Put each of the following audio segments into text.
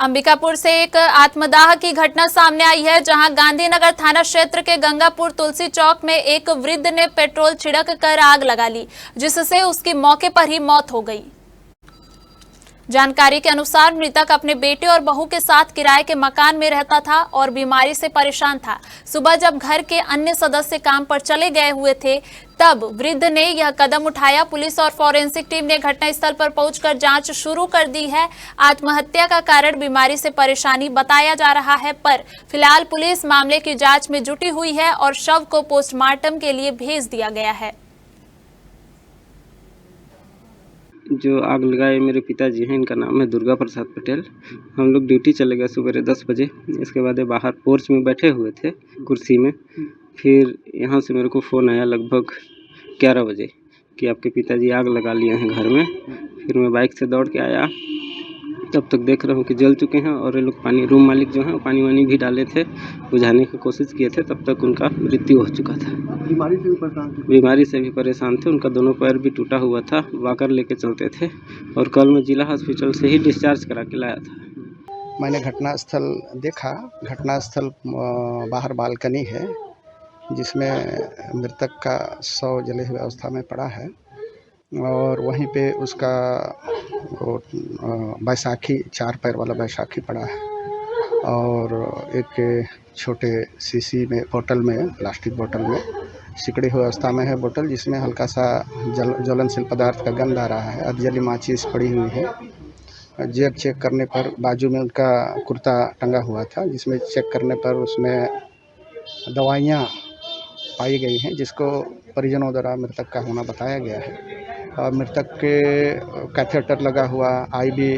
अंबिकापुर से एक आत्मदाह की घटना सामने आई है, जहां गांधीनगर थाना क्षेत्र के गंगापुर तुलसी चौक में एक वृद्ध ने पेट्रोल छिड़क कर आग लगा ली, जिससे उसकी मौके पर ही मौत हो गई। जानकारी के अनुसार मृतक अपने बेटे और बहू के साथ किराए के मकान में रहता था और बीमारी से परेशान था। सुबह जब घर के अन्य सदस्य काम पर चले गए हुए थे, तब वृद्ध ने यह कदम उठाया। पुलिस और फॉरेंसिक टीम ने घटनास्थल पर पहुंचकर जांच शुरू कर दी है। आत्महत्या का कारण बीमारी से परेशानी बताया जा रहा है, पर फिलहाल पुलिस मामले की जांच में जुटी हुई है और शव को पोस्टमार्टम के लिए भेज दिया गया है। जो आग लगाए मेरे पिताजी हैं, इनका नाम है दुर्गा प्रसाद पटेल। हम लोग ड्यूटी चले गए सुबह 10 बजे। इसके बाद बाहर पोर्च में बैठे हुए थे कुर्सी में। फिर यहाँ से मेरे को फ़ोन आया लगभग 11 बजे कि आपके पिताजी आग लगा लिए हैं घर में। फिर मैं बाइक से दौड़ के आया, तब तक देख रहा हूँ कि जल चुके हैं और ये लोग पानी, रूम मालिक जो हैं पानी वानी भी डाले थे, बुझाने की कोशिश किए थे, तब तक उनका मृत्यु हो चुका था। बीमारी से भी परेशान थे? बीमारी से भी परेशान थे। उनका दोनों पैर भी टूटा हुआ था, वॉकर लेके चलते थे और कल मैं जिला हॉस्पिटल से ही डिस्चार्ज करा के लाया था। मैंने घटनास्थल देखा। घटनास्थल बाहर बालकनी है, जिसमें मृतक का शव जले हुए अवस्था में पड़ा है और वहीं पे उसका बैसाखी, 4 पैर वाला बैसाखी पड़ा है और एक छोटे शीशी में, बोतल में, प्लास्टिक बोतल में सिकड़ी हुई अवस्था में है बोतल, जिसमें हल्का सा ज्वलनशील पदार्थ का गंध आ रहा है। अधजली माचिस पड़ी हुई है। जेब चेक करने पर बाजू में उनका कुर्ता टंगा हुआ था, जिसमें चेक करने पर उसमें दवाइयाँ पाई गई हैं, जिसको परिजनों द्वारा मृतक का होना बताया गया है। और मृतक के कैथेटर लगा हुआ, आईवी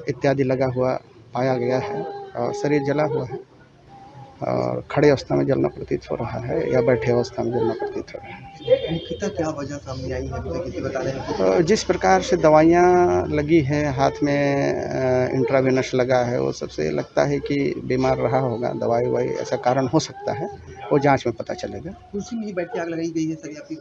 इत्यादि लगा हुआ पाया गया है और शरीर जला हुआ है और खड़े अवस्था में जलना प्रतीत हो रहा है या बैठे अवस्था में जलना प्रतीत हो रहा है। मुख्यतः क्या वजह सामने आई है, किसी बता रहे हैं? जिस प्रकार से दवाइयाँ लगी हैं, हाथ में इंट्रावेनस लगा है, वो सबसे लगता है कि बीमार रहा होगा। दवाई ववाई ऐसा कारण हो सकता है, वो जांच में पता चलेगा। कुर्सी में ही बैठ के आग लगाई गई है सर, या फिर?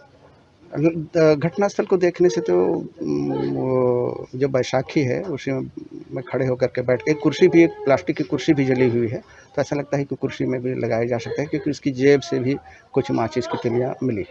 घटनास्थल को देखने से तो वो जो बैसाखी है उसी में खड़े होकर के बैठ के, कुर्सी भी, एक प्लास्टिक की कुर्सी भी जली हुई है, तो ऐसा लगता है कि कुर्सी में भी लगाया जा सकता है, क्योंकि उसकी जेब से भी कुछ माचिस की तिलियाँ मिली।